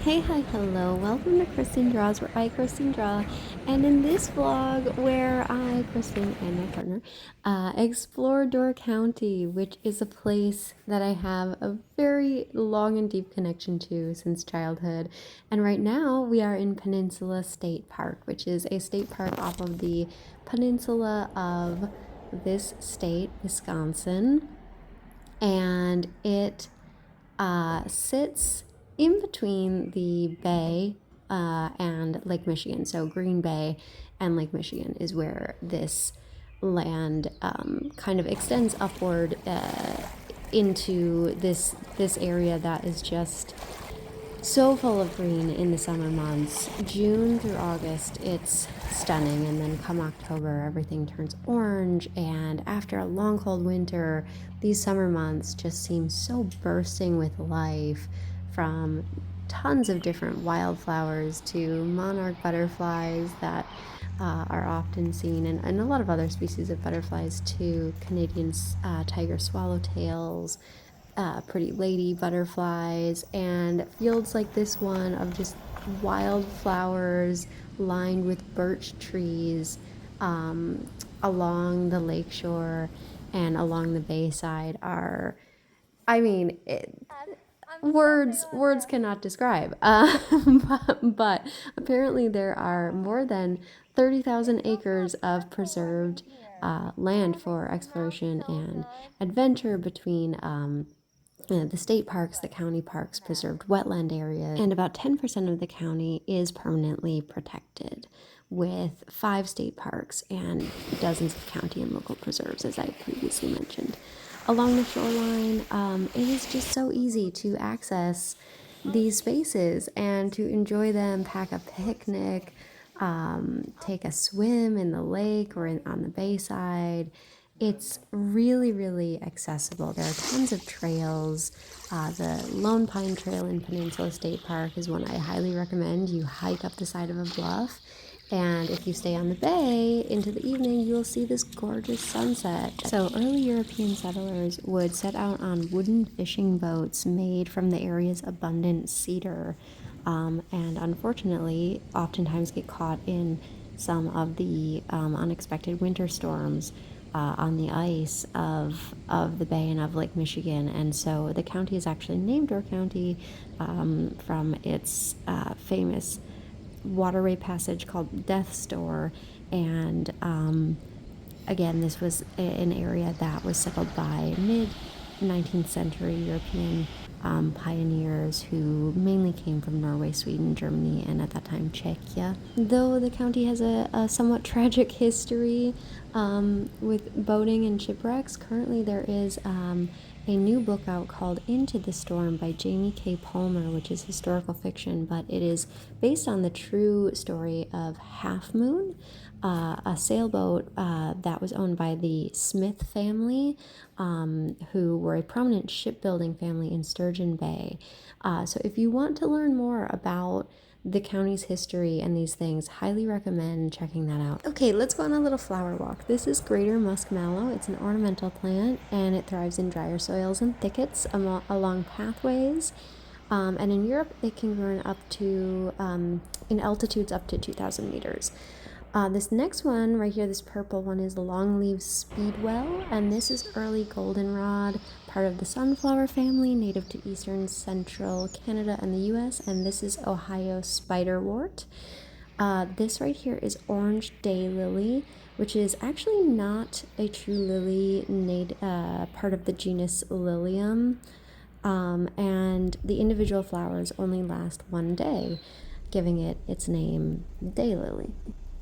Hey, hi, hello. Welcome to Kristen Draws, where I, Kristen, draw. And in this vlog, where I, Kristen, and my partner explore Door County, which is a place that I have a very long and deep connection to since childhood. And right now, we are in Peninsula State Park, which is a state park off of the peninsula of this state, Wisconsin. And it sits in between the bay and Lake Michigan. So Green Bay and Lake Michigan is where this land kind of extends upward into this area that is just so full of green in the summer months. June through August, it's stunning, and then come October, everything turns orange, and after a long cold winter, these summer months just seem so bursting with life, from tons of different wildflowers to monarch butterflies that are often seen, and a lot of other species of butterflies too. Canadian tiger swallowtails, pretty lady butterflies, and fields like this one of just wildflowers lined with birch trees along the lakeshore and along the bayside are, I mean, words cannot describe. But apparently there are more than 30,000 acres of preserved land for exploration and adventure between the state parks, the county parks, preserved wetland areas, and about 10% of the county is permanently protected, with 5 state parks and dozens of county and local preserves, as I previously mentioned. Along the shoreline, it is just so easy to access these spaces and to enjoy them, pack a picnic, take a swim in the lake or on the bayside. It's really, really accessible. There are tons of trails. The Lone Pine Trail in Peninsula State Park is one I highly recommend. You hike up the side of a bluff, and if you stay on the bay into the evening, you'll see this gorgeous sunset. So early European settlers would set out on wooden fishing boats made from the area's abundant cedar, and unfortunately, oftentimes get caught in some of the unexpected winter storms on the ice of the bay and of Lake Michigan. And so the county is actually named Door County from its famous waterway passage called Death's Door. And again, this was an area that was settled by mid-19th century European pioneers who mainly came from Norway, Sweden, Germany, and at that time Czechia. Though the county has a somewhat tragic history with boating and shipwrecks, currently there is a new book out called Into the Storm by Jamie K. Palmer, which is historical fiction, but it is based on the true story of Half Moon, a sailboat that was owned by the Smith family, who were a prominent shipbuilding family in Sturgeon Bay. So if you want to learn more about the county's history and these things, highly recommend checking that out. Okay, let's go on a little flower walk. This is greater muskmallow. It's an ornamental plant, and it thrives in drier soils and thickets along pathways. And in Europe, it can grow up to in altitudes up to 2,000 meters. This next one right here, this purple one, is the longleaf speedwell, and this is early goldenrod, part of the sunflower family, native to eastern central Canada and the US, and this is Ohio spiderwort. This right here is orange daylily, which is actually not a true lily, part of the genus Lilium, and the individual flowers only last one day, giving it its name, daylily.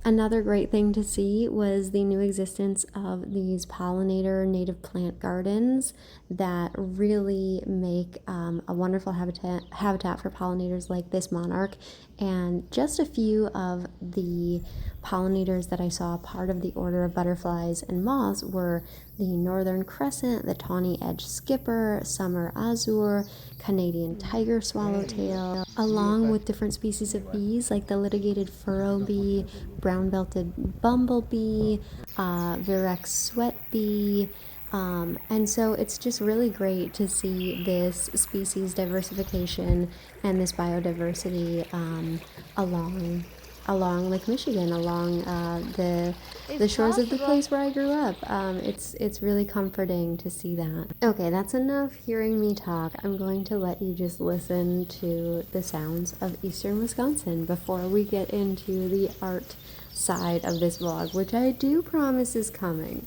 Another great thing to see was the new existence of these pollinator native plant gardens that really make a wonderful habitat for pollinators like this monarch. And just a few of the pollinators that I saw part of the order of butterflies and moths were the northern crescent, the tawny-edged skipper, summer azure, Canadian tiger swallowtail, along with different species of bees like the litigated furrow bee, brown-belted bumblebee, Virex sweat bee, And so it's just really great to see this species diversification and this biodiversity along Lake Michigan, along the shores of the place where I grew up. It's really comforting to see that. Okay, that's enough hearing me talk. I'm going to let you just listen to the sounds of eastern Wisconsin before we get into the art side of this vlog, which I do promise is coming.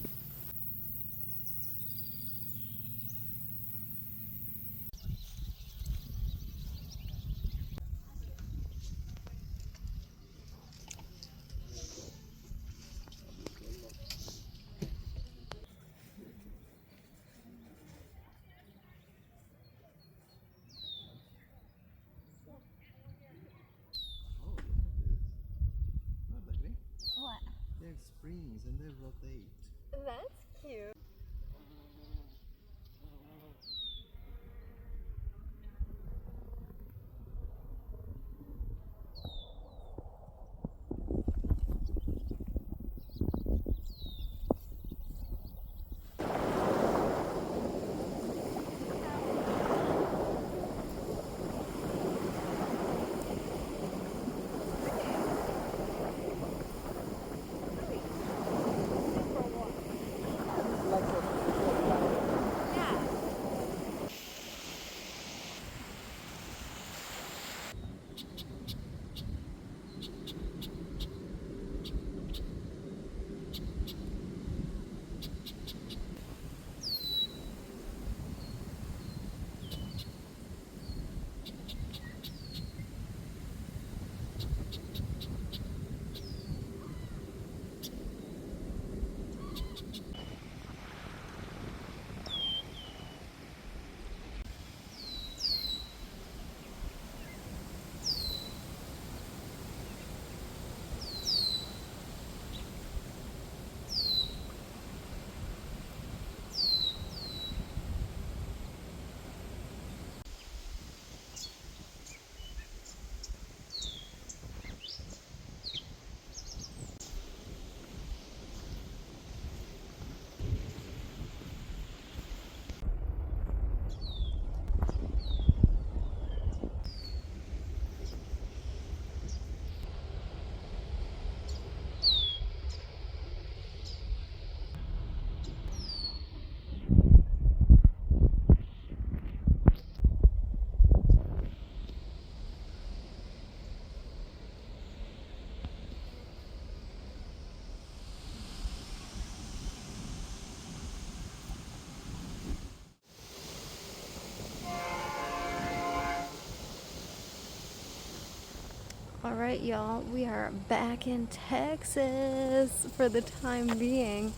What? They have springs and they rotate. That's cute. All right, y'all, we are back in Texas for the time being,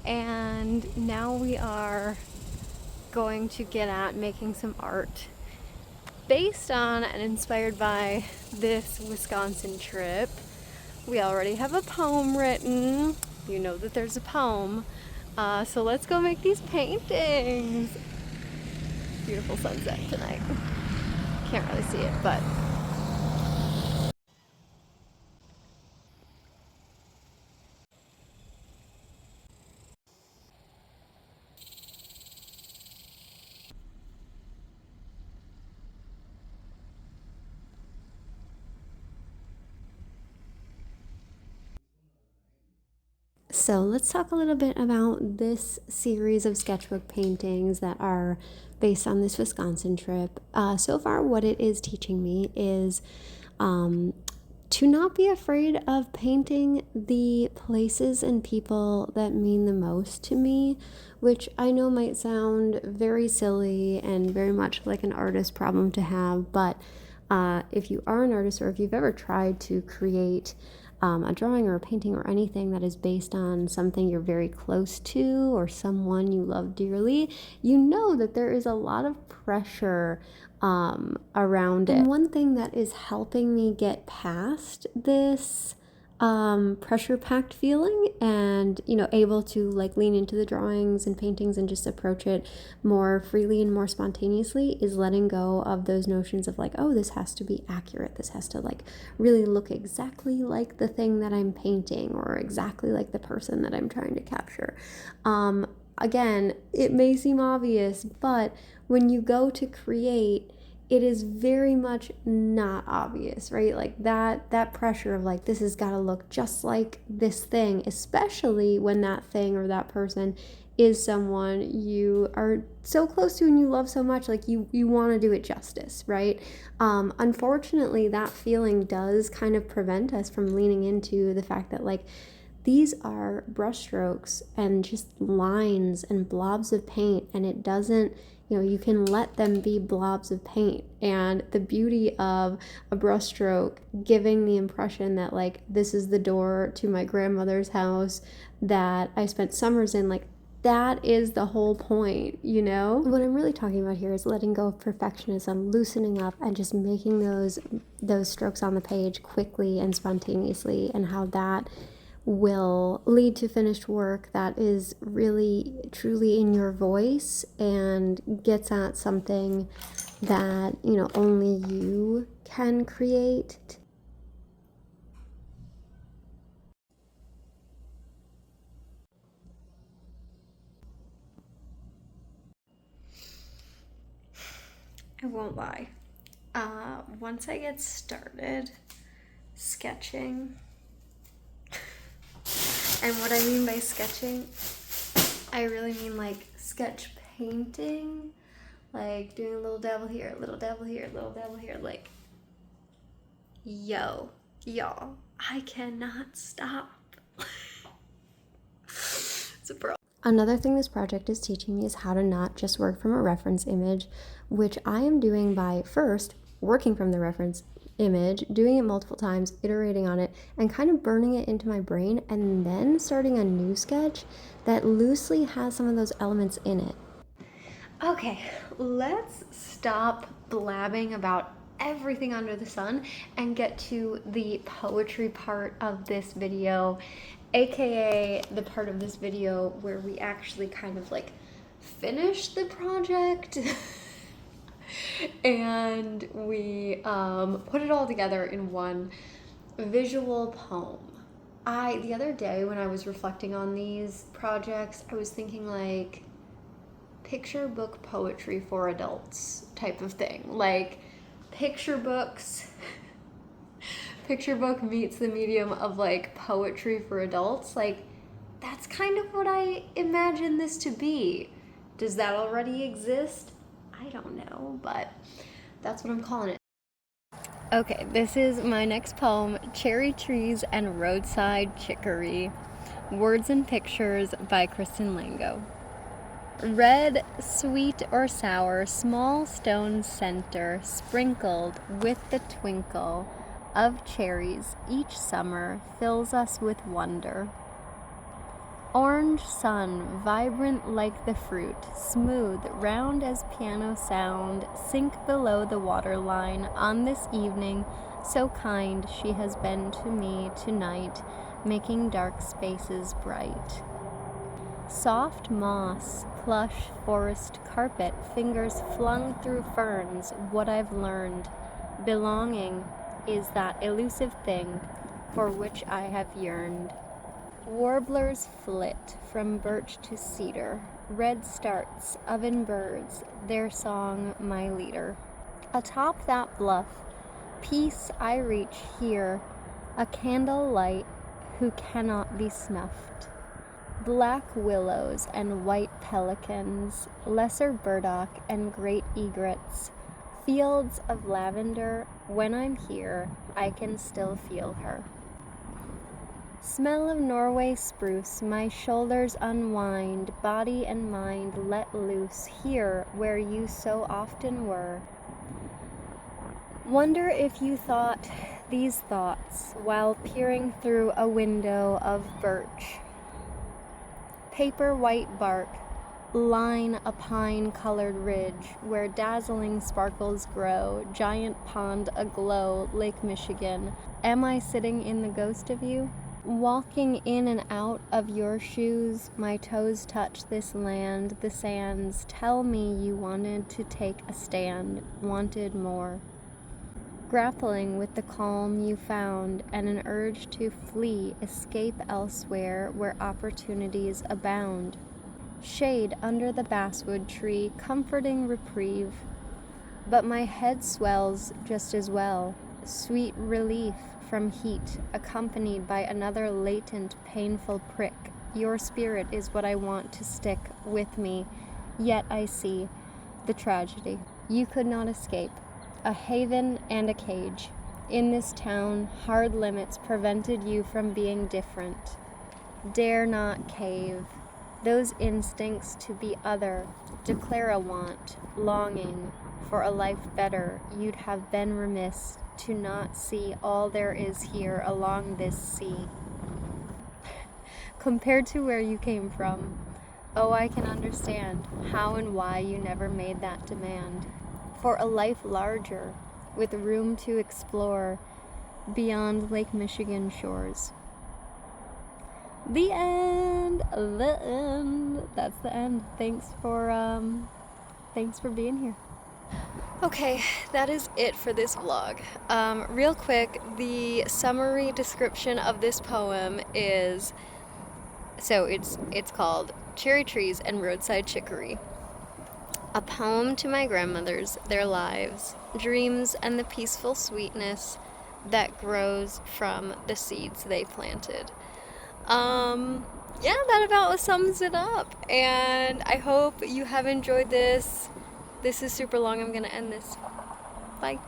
and now we are going to get at making some art based on and inspired by this Wisconsin trip. We already have a poem written. You know that there's a poem. So let's go make these paintings. Beautiful sunset tonight. Can't really see it, but So let's talk a little bit about this series of sketchbook paintings that are based on this Wisconsin trip. So far, what it is teaching me is to not be afraid of painting the places and people that mean the most to me, which I know might sound very silly and very much like an artist problem to have, but if you are an artist or if you've ever tried to create a drawing or a painting or anything that is based on something you're very close to or someone you love dearly, you know that there is a lot of pressure around it. And one thing that is helping me get past this pressure packed feeling and able to like lean into the drawings and paintings and just approach it more freely and more spontaneously is letting go of those notions of like, oh, this has to be accurate, this has to like really look exactly like the thing that I'm painting or exactly like the person that I'm trying to capture. again, it may seem obvious, but when you go to create, it is very much not obvious, right? Like that pressure of like, this has got to look just like this thing, especially when that thing or that person is someone you are so close to and you love so much, like you want to do it justice, right? Unfortunately, that feeling does kind of prevent us from leaning into the fact that like these are brushstrokes and just lines and blobs of paint, and it doesn't, you can let them be blobs of paint. And the beauty of a brushstroke giving the impression that like this is the door to my grandmother's house that I spent summers in, like that is the whole point, What I'm really talking about here is letting go of perfectionism, loosening up, and just making those strokes on the page quickly and spontaneously, and how that will lead to finished work that is really truly in your voice and gets at something that only you can create. I won't lie. Once I get started sketching, and what I mean by sketching, I really mean like sketch painting, like doing a little dabble here, a little dabble here, a little dabble here, like, y'all, I cannot stop. It's a pro. Another thing this project is teaching me is how to not just work from a reference image, which I am doing by first working from the reference image, doing it multiple times, iterating on it, and kind of burning it into my brain, and then starting a new sketch that loosely has some of those elements in it. Okay, let's stop blabbing about everything under the sun and get to the poetry part of this video, aka the part of this video where we actually kind of like finish the project and we put it all together in one visual poem. The other day when I was reflecting on these projects, I was thinking like picture book poetry for adults type of thing. Like picture book meets the medium of like poetry for adults. Like that's kind of what I imagine this to be. Does that already exist? I don't know, but that's what I'm calling it. Okay, this is my next poem, Cherry Trees and Roadside Chicory. Words and Pictures by Kristen Lango. Red, sweet or sour, small stone center, sprinkled with the twinkle of cherries each summer, fills us with wonder. Orange sun, vibrant like the fruit, smooth, round as piano sound, sink below the waterline on this evening, so kind she has been to me tonight, making dark spaces bright. Soft moss, plush forest carpet, fingers flung through ferns, what I've learned. Belonging is that elusive thing for which I have yearned. Warblers flit from birch to cedar, red starts, oven birds, their song my leader. Atop that bluff, peace I reach here, a candle light who cannot be snuffed. Black willows and white pelicans, lesser burdock and great egrets, fields of lavender, when I'm here, I can still feel her. Smell of Norway spruce, my shoulders unwind, body and mind let loose, here where you so often were. Wonder if you thought these thoughts while peering through a window of birch. Paper white bark, line a pine-colored ridge where dazzling sparkles grow, giant pond aglow, Lake Michigan. Am I sitting in the ghost of you? Walking in and out of your shoes, my toes touch this land, the sands. Tell me you wanted to take a stand, wanted more. Grappling with the calm you found and an urge to flee, escape elsewhere where opportunities abound. shade under the basswood tree, comforting reprieve. But my head swells just as well, sweet relief from heat, accompanied by another latent, painful prick. Your spirit is what I want to stick with me, yet I see the tragedy. You could not escape. A haven and a cage. In this town, hard limits prevented you from being different. Dare not cave. Those instincts to be other, declare a want, longing for a life better, you'd have been remiss to not see all there is here along this sea. Compared to where you came from, oh, I can understand how and why you never made that demand. For a life larger, with room to explore beyond Lake Michigan shores. The end. The end. That's the end. Thanks for being here. Okay, that is it for this vlog. Real quick, the summary description of this poem is, so it's called Cherry Trees and Roadside Chicory. A poem to my grandmothers, their lives, dreams, and the peaceful sweetness that grows from the seeds they planted. Yeah, that about sums it up, and I hope you have enjoyed this. This is super long. I'm gonna end this. Bye.